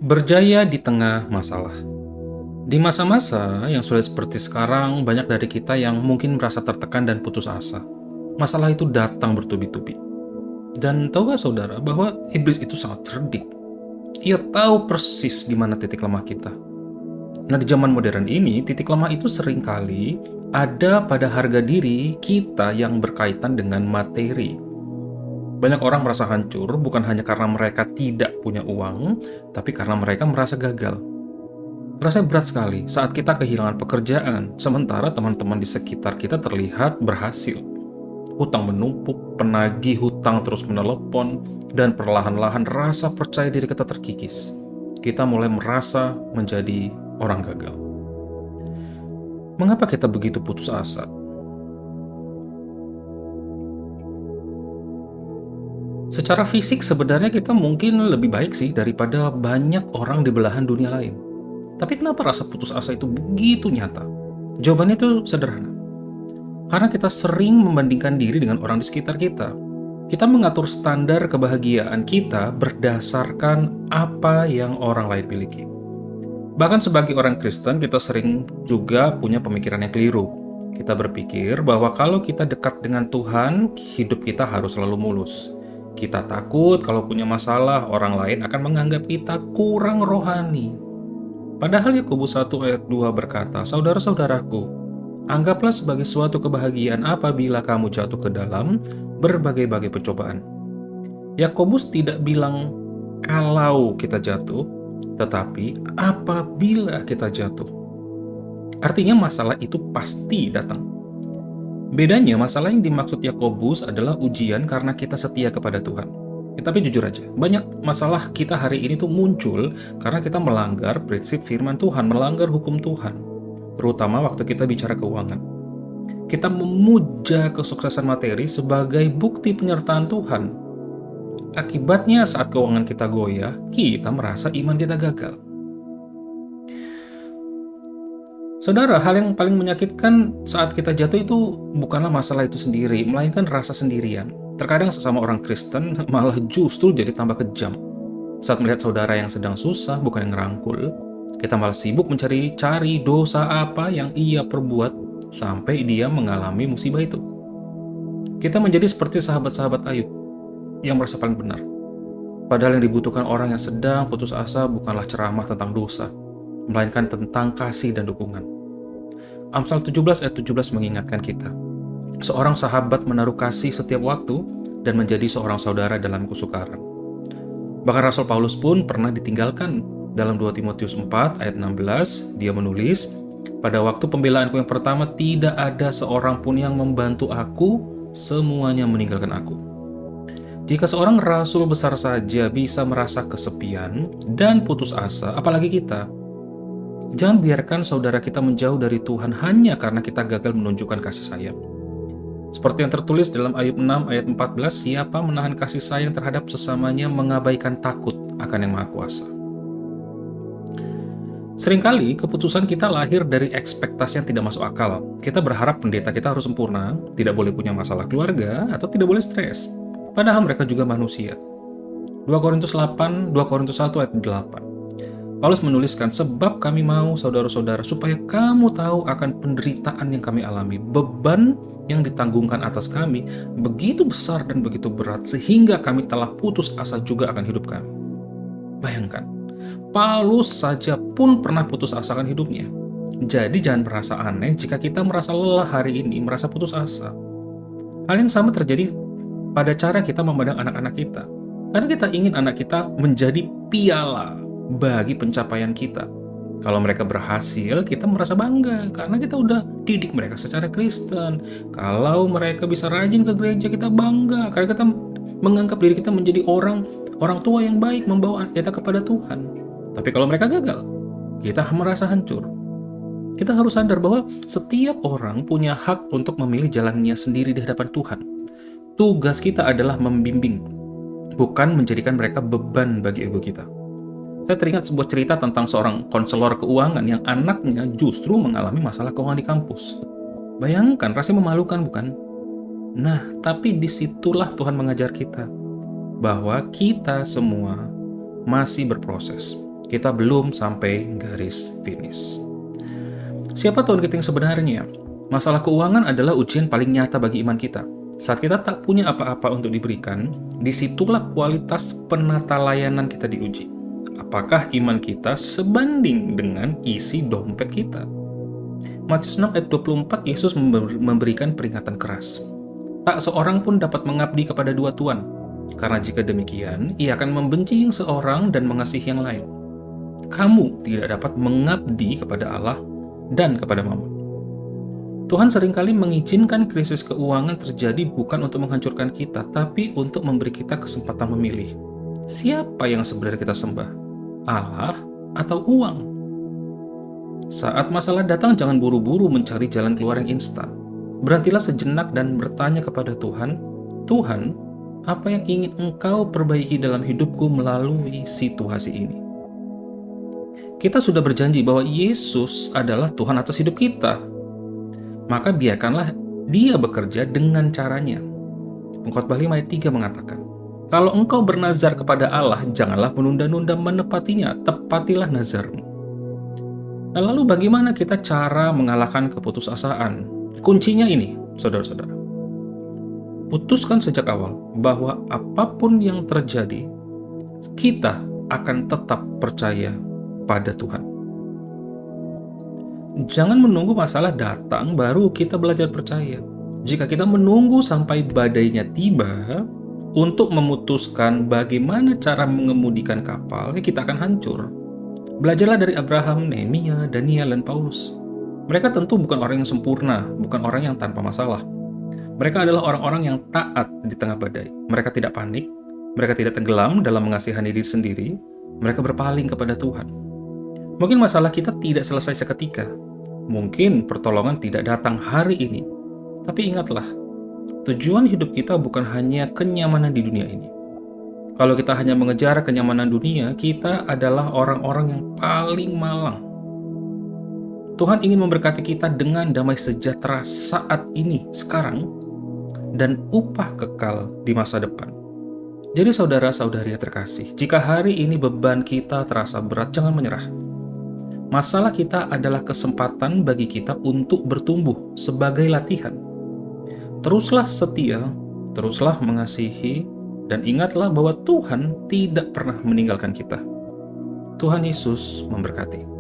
Berjaya di tengah masalah. Di masa-masa yang sulit seperti sekarang, banyak dari kita yang mungkin merasa tertekan dan putus asa. Masalah itu datang bertubi-tubi. Dan tahu gak saudara bahwa iblis itu sangat cerdik. Ia tahu persis di mana titik lemah kita. Nah, di zaman modern ini, titik lemah itu seringkali ada pada harga diri kita yang berkaitan dengan materi. Banyak orang merasa hancur bukan hanya karena mereka tidak punya uang, tapi karena mereka merasa gagal. Rasanya berat sekali saat kita kehilangan pekerjaan, sementara teman-teman di sekitar kita terlihat berhasil. Hutang menumpuk, penagih hutang terus menelepon, dan perlahan-lahan rasa percaya diri kita terkikis. Kita mulai merasa menjadi orang gagal. Mengapa kita begitu putus asa? Secara fisik sebenarnya kita mungkin lebih baik sih daripada banyak orang di belahan dunia lain. Tapi kenapa rasa putus asa itu begitu nyata? Jawabannya itu sederhana. Karena kita sering membandingkan diri dengan orang di sekitar kita. Kita mengatur standar kebahagiaan kita berdasarkan apa yang orang lain miliki. Bahkan sebagai orang Kristen, kita sering juga punya pemikiran yang keliru. Kita berpikir bahwa kalau kita dekat dengan Tuhan, hidup kita harus selalu mulus. Kita takut kalau punya masalah, orang lain akan menganggap kita kurang rohani. Padahal Yakobus 1 ayat 2 berkata, "Saudara-saudaraku, anggaplah sebagai suatu kebahagiaan apabila kamu jatuh ke dalam berbagai-bagai pencobaan." Yakobus tidak bilang kalau kita jatuh, tetapi apabila kita jatuh. Artinya masalah itu pasti datang. Bedanya masalah yang dimaksud Yakobus adalah ujian karena kita setia kepada Tuhan. Tapi jujur aja, banyak masalah kita hari ini tuh muncul karena kita melanggar prinsip firman Tuhan, melanggar hukum Tuhan. Terutama waktu kita bicara keuangan. Kita memuja kesuksesan materi sebagai bukti penyertaan Tuhan. Akibatnya saat keuangan kita goyah, kita merasa iman kita gagal. Saudara, hal yang paling menyakitkan saat kita jatuh itu bukanlah masalah itu sendiri, melainkan rasa sendirian. Terkadang sesama orang Kristen malah justru jadi tambah kejam. Saat melihat saudara yang sedang susah, bukan yang ngerangkul, kita malah sibuk mencari-cari dosa apa yang ia perbuat sampai dia mengalami musibah itu. Kita menjadi seperti sahabat-sahabat Ayub yang merasa paling benar. Padahal yang dibutuhkan orang yang sedang putus asa bukanlah ceramah tentang dosa, melainkan tentang kasih dan dukungan. Amsal 17 ayat 17 mengingatkan kita, seorang sahabat menaruh kasih setiap waktu dan menjadi seorang saudara dalam kesukaran. Bahkan Rasul Paulus pun pernah ditinggalkan. Dalam 2 Timotius 4 ayat 16, dia menulis, "Pada waktu pembelaanku yang pertama tidak ada seorang pun yang membantu aku, semuanya meninggalkan aku." Jika seorang rasul besar saja bisa merasa kesepian dan putus asa, apalagi kita. Jangan biarkan saudara kita menjauh dari Tuhan hanya karena kita gagal menunjukkan kasih sayang. Seperti yang tertulis dalam Ayub 6 ayat 14, siapa menahan kasih sayang terhadap sesamanya mengabaikan takut akan Yang Maha Kuasa. Seringkali keputusan kita lahir dari ekspektasi yang tidak masuk akal. Kita berharap pendeta kita harus sempurna, tidak boleh punya masalah keluarga, atau tidak boleh stres. Padahal mereka juga manusia. 2 Korintus 1 ayat 8. Paulus menuliskan, "Sebab kami mau saudara-saudara supaya kamu tahu akan penderitaan yang kami alami. Beban yang ditanggungkan atas kami begitu besar dan begitu berat sehingga kami telah putus asa juga akan hidup kami." Bayangkan, Paulus saja pun pernah putus asa akan hidupnya. Jadi jangan merasa aneh jika kita merasa lelah hari ini, merasa putus asa. Hal yang sama terjadi pada cara kita memandang anak-anak kita. Karena kita ingin anak kita menjadi piala bagi pencapaian kita. Kalau mereka berhasil, kita merasa bangga karena kita udah didik mereka secara Kristen. Kalau mereka bisa rajin ke gereja, kita bangga karena kita menganggap diri kita menjadi orang tua yang baik, membawa kita kepada Tuhan. Tapi kalau mereka gagal, kita merasa hancur. Kita harus sadar bahwa setiap orang punya hak untuk memilih jalannya sendiri di hadapan Tuhan. Tugas kita adalah membimbing, bukan menjadikan mereka beban bagi ego kita. Saya teringat sebuah cerita tentang seorang konselor keuangan yang anaknya justru mengalami masalah keuangan di kampus. Bayangkan, rasanya memalukan bukan? Nah, tapi disitulah Tuhan mengajar kita bahwa kita semua masih berproses. Kita belum sampai garis finish. Siapa Tuhan kita yang sebenarnya? Masalah keuangan adalah ujian paling nyata bagi iman kita. Saat kita tak punya apa-apa untuk diberikan, disitulah kualitas penata layanan kita diuji. Apakah iman kita sebanding dengan isi dompet kita? Matius 6 ayat 24, Yesus memberikan peringatan keras. Tak seorang pun dapat mengabdi kepada dua tuan, karena jika demikian, ia akan membenci yang seorang dan mengasihi yang lain. Kamu tidak dapat mengabdi kepada Allah dan kepada Mammon. Tuhan seringkali mengizinkan krisis keuangan terjadi bukan untuk menghancurkan kita, tapi untuk memberi kita kesempatan memilih. Siapa yang sebenarnya kita sembah? Allah atau uang? Saat masalah datang, jangan buru-buru mencari jalan keluar yang instan. Berhentilah sejenak dan bertanya kepada Tuhan, Tuhan, apa yang ingin Engkau perbaiki dalam hidupku melalui situasi ini? Kita sudah berjanji bahwa Yesus adalah Tuhan atas hidup kita. Maka biarkanlah Dia bekerja dengan caranya. Pengkhotbah 5 ayat 3 mengatakan, kalau engkau bernazar kepada Allah, janganlah menunda-nunda menepatinya, tepatilah nazarmu. Nah, lalu bagaimana kita cara mengalahkan keputusasaan? Kuncinya ini, saudara-saudara. Putuskan sejak awal bahwa apapun yang terjadi, kita akan tetap percaya pada Tuhan. Jangan menunggu masalah datang baru kita belajar percaya. Jika kita menunggu sampai badainya tiba untuk memutuskan bagaimana cara mengemudikan kapal, kita akan hancur. Belajarlah dari Abraham, Nehemia, Daniel, dan Paulus. Mereka tentu bukan orang yang sempurna, bukan orang yang tanpa masalah. Mereka adalah orang-orang yang taat di tengah badai. Mereka tidak panik, mereka tidak tenggelam dalam mengasihani diri sendiri, mereka berpaling kepada Tuhan. Mungkin masalah kita tidak selesai seketika. Mungkin pertolongan tidak datang hari ini. Tapi ingatlah, tujuan hidup kita bukan hanya kenyamanan di dunia ini. Kalau kita hanya mengejar kenyamanan dunia, kita adalah orang-orang yang paling malang. Tuhan ingin memberkati kita dengan damai sejahtera saat ini, sekarang, dan upah kekal di masa depan. Jadi saudara-saudari yang terkasih, jika hari ini beban kita terasa berat, jangan menyerah. Masalah kita adalah kesempatan bagi kita untuk bertumbuh sebagai latihan. Teruslah setia, teruslah mengasihi, dan ingatlah bahwa Tuhan tidak pernah meninggalkan kita. Tuhan Yesus memberkati.